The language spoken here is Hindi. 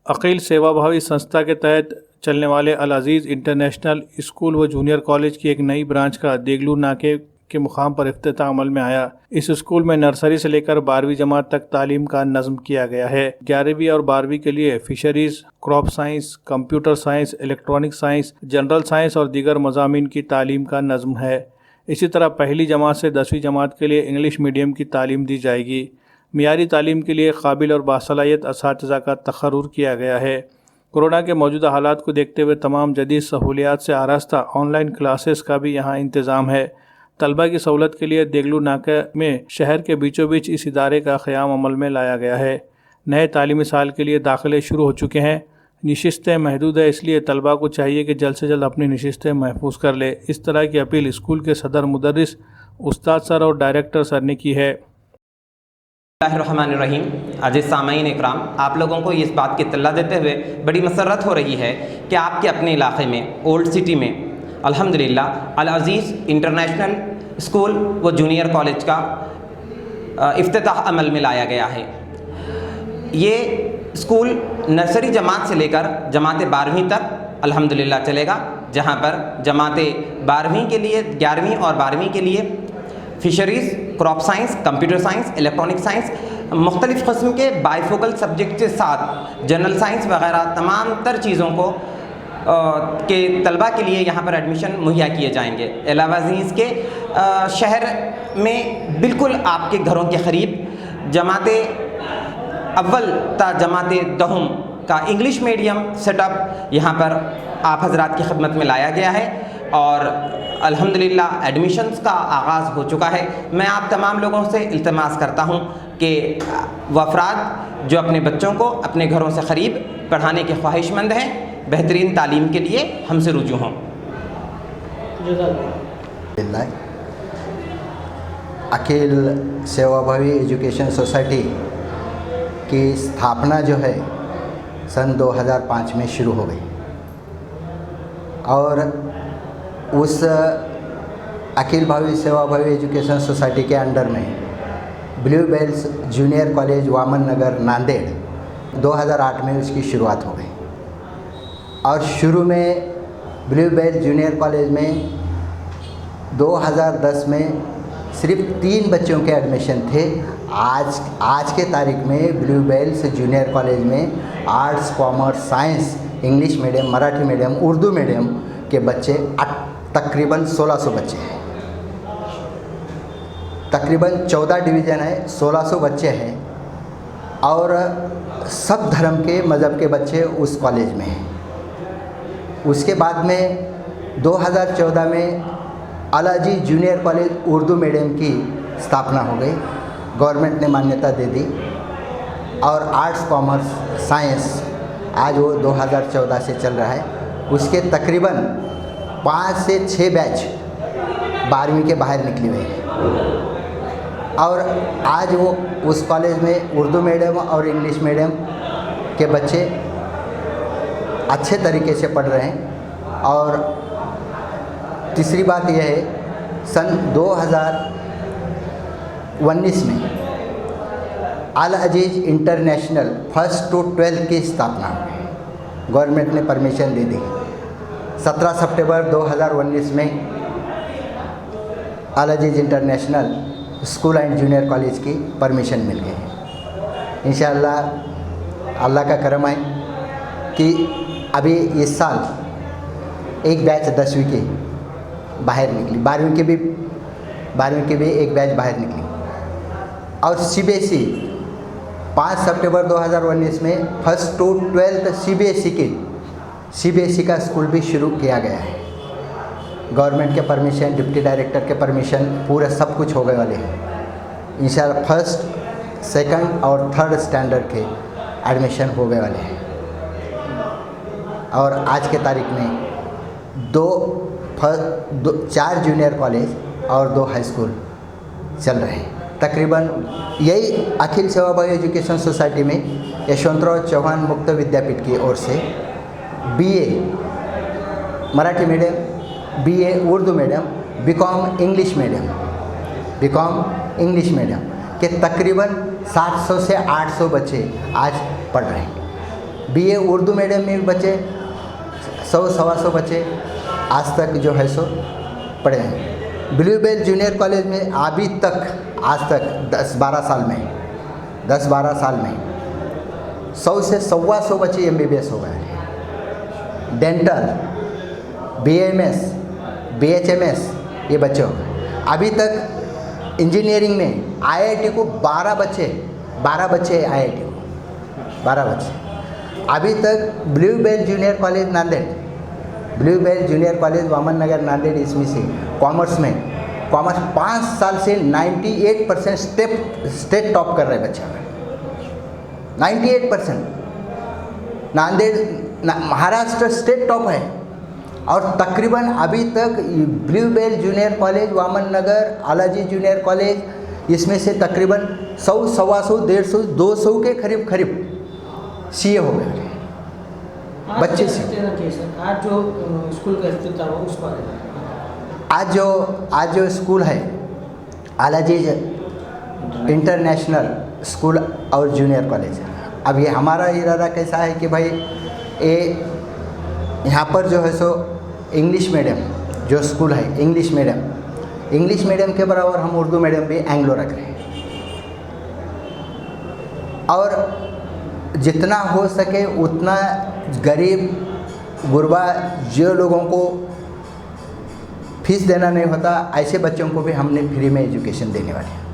अकील सेवाभावी संस्था के तहत चलने वाले अल अज़ीज़ इंटरनेशनल स्कूल व जूनियर कॉलेज की एक नई ब्रांच का देगलू नाके के मुकाम पर इफ्तिताह अमल में आया। इस स्कूल में नर्सरी से लेकर 12वीं जमात तक तालीम का नज़्म किया गया है। 11वीं और 12वीं के लिए fisheries, crop science, computer science, electronic science, general science और दीगर मज़ामीन की तालीम का नज़्म है। इसी तरह पहली जमात से 10वीं जमात के लिए इंग्लिश मीडियम की तालीम दी जाएगी। मियारी तालीम के लिए काबिल और बासलाहियत असातिज़ा का तखर्रुर किया गया है। कोरोना के मौजूदा हालात को देखते हुए तमाम जदीद सहूलियात से आरास्ता ऑनलाइन क्लासेस का भी यहाँ इंतज़ाम है। तलबा की सहूलत के लिए देगलू नाके में शहर के बीचों बीच इस इदारे का क़याम अमल में लाया गया है। नए तालीमी साल के लिए दाखिले शुरू हो चुके हैं। नशिस्तें महदूद है, इसलिए तलबा को चाहिए कि जल्द से जल्द अपनी नशिस्तें महफूज कर ले। इस तरह की अपील स्कूल के सदर मुदर्रिस उस्ताद सर और डायरेक्टर सर ने की है। बिस्मिल्लाहिर्रहमानिर्रहीम। अज़ीज़ सामाईन इकराम, आप लोगों को इस बात की इत्तला देते हुए बड़ी मसरत हो रही है कि आपके अपने इलाक़े में ओल्ड सिटी में अल्हम्दुलिल्लाह अल अज़ीज़ इंटरनेशनल स्कूल व जूनियर कॉलेज का इफ्तिताह अमल में लाया गया है। ये स्कूल नर्सरी जमात से लेकर जमात 12वीं तक अल्हम्दुलिल्लाह चलेगा, जहाँ पर जमात 12वीं के लिए 11वीं और 12वीं के लिए fisheries, crop science, computer science, electronic science, मुख्तलिफ़ क़स्म के बाईफोकल सब्जेक्ट के साथ जनरल साइंस वग़ैरह तमाम तर चीज़ों को के तलबा के लिए यहाँ पर एडमिशन मुहैया किए जाएंगे। अलावा इसके शहर में बिल्कुल आपके घरों के करीब जमात अव्वल ता जमात दहम का इंग्लिश मीडियम सेटअप यहाँ पर आप हज़रात की खिदमत में लाया गया है और अल्हम्दुलिल्लाह एडमिशन्स का आगाज़ हो चुका है। मैं आप तमाम लोगों से इल्तिमास करता हूँ कि वह अफराद जो अपने बच्चों को अपने घरों से करीब पढ़ाने के ख्वाहिशमंद हैं, बेहतरीन तालीम के लिए हमसे रुजू हों। अकील सेवाभावी एजुकेशन सोसाइटी की स्थापना जो है सन 2005 में शुरू हो गई और उस अखिल भावी सेवाभावी एजुकेशन सोसाइटी के अंडर में blue bells junior college Vaman Nagar Nanded 2008 में उसकी शुरुआत हो गई और शुरू में ब्लू बेल्स जूनियर कॉलेज में 2010 में सिर्फ 3 बच्चों के एडमिशन थे। आज के तारीख में ब्लू बेल्स जूनियर कॉलेज में arts, commerce, science, English medium, Marathi medium, Urdu medium के बच्चे तकरीबन 1600 बच्चे हैं। तकरीबन 14 डिवीज़न है, 1600 बच्चे हैं और सब धर्म के मज़हब के बच्चे उस कॉलेज में हैं। उसके बाद में 2014 में अल अज़ीज़ जूनियर कॉलेज उर्दू मीडियम की स्थापना हो गई, गवर्नमेंट ने मान्यता दे दी और आर्ट्स, कॉमर्स, साइंस आज वो 2014 से चल रहा है। उसके तकरीबन 5 से 6 बैच 12वीं के बाहर निकली हुई है और आज वो उस कॉलेज में उर्दू मीडियम और इंग्लिश मीडियम के बच्चे अच्छे तरीके से पढ़ रहे हैं। और तीसरी बात यह है, सन 2019 में Al Aziz international 1st to 12th की स्थापना हुई, गवर्नमेंट ने परमिशन दे दी। 17 सितंबर 2019 में Al Aziz international school and junior college की परमिशन मिल गई। इंशाअल्लाह अल्लाह का करम है कि अभी इस साल एक बैच 10वीं की बाहर निकली, 12वीं के भी एक बैच बाहर निकली और CBSE 5 सितंबर 2019 में 1st to 12th CBSE का स्कूल भी शुरू किया गया है। गवर्नमेंट के परमिशन, डिप्टी डायरेक्टर के परमिशन, पूरे सब कुछ हो गए वाले हैं। इंशाअल्लाह 1st, 2nd और 3rd स्टैंडर्ड के एडमिशन हो गए वाले हैं और आज के तारीख में 4 जूनियर कॉलेज और 2 हाई स्कूल चल रहे हैं। तकरीबन यही अखिल सेवाभावी एजुकेशन सोसाइटी में यशवंतराव चौहान मुक्त विद्यापीठ की ओर से BA Marathi medium, BA Urdu medium, BCom English medium के तकरीबन 700 से 800 बच्चे आज पढ़ रहे हैं। BA उर्दू मीडियम में भी बच्चे 100-125 बच्चे आज तक जो है सो पढ़े हैं। ब्लू बेल जूनियर कॉलेज में अभी तक आज तक 10-12 साल में 100 से 125 बच्चे MBBS हो गए। डेंटल, BAMS, BHMS ये बच्चे हो गए। अभी तक इंजीनियरिंग में IIT को 12 बच्चे IIT को 12 बच्चे। अभी तक blue bell junior college Nanded, blue bell junior college Vaman Nagar Nanded, इसमें से कॉमर्स 5 साल से 98% स्टेट टॉप कर रहे बच्चे। 98% नांदेड़ महाराष्ट्र स्टेट टॉप है। और तकरीबन अभी तक blue bell junior college, Vaman Nagar, Alaji junior college, इसमें से तकरीबन 100, 125, 150, 200 के करीब CA हो गए बच्चे से। आज जो स्कूल का स्थिति था वो उस पर आज जो स्कूल है आलाजी इंटरनेशनल स्कूल और जूनियर कॉलेज। अब ये हमारा इरादा कैसा है कि भाई ये यहाँ पर जो है सो इंग्लिश मीडियम जो स्कूल है, इंग्लिश मीडियम के बराबर हम उर्दू मीडियम भी एंग्लो रख रहे हैं। और जितना हो सके उतना गरीब गुरबा जो लोगों को फीस देना नहीं होता, ऐसे बच्चों को भी हमने फ्री में एजुकेशन देने वाले हैं।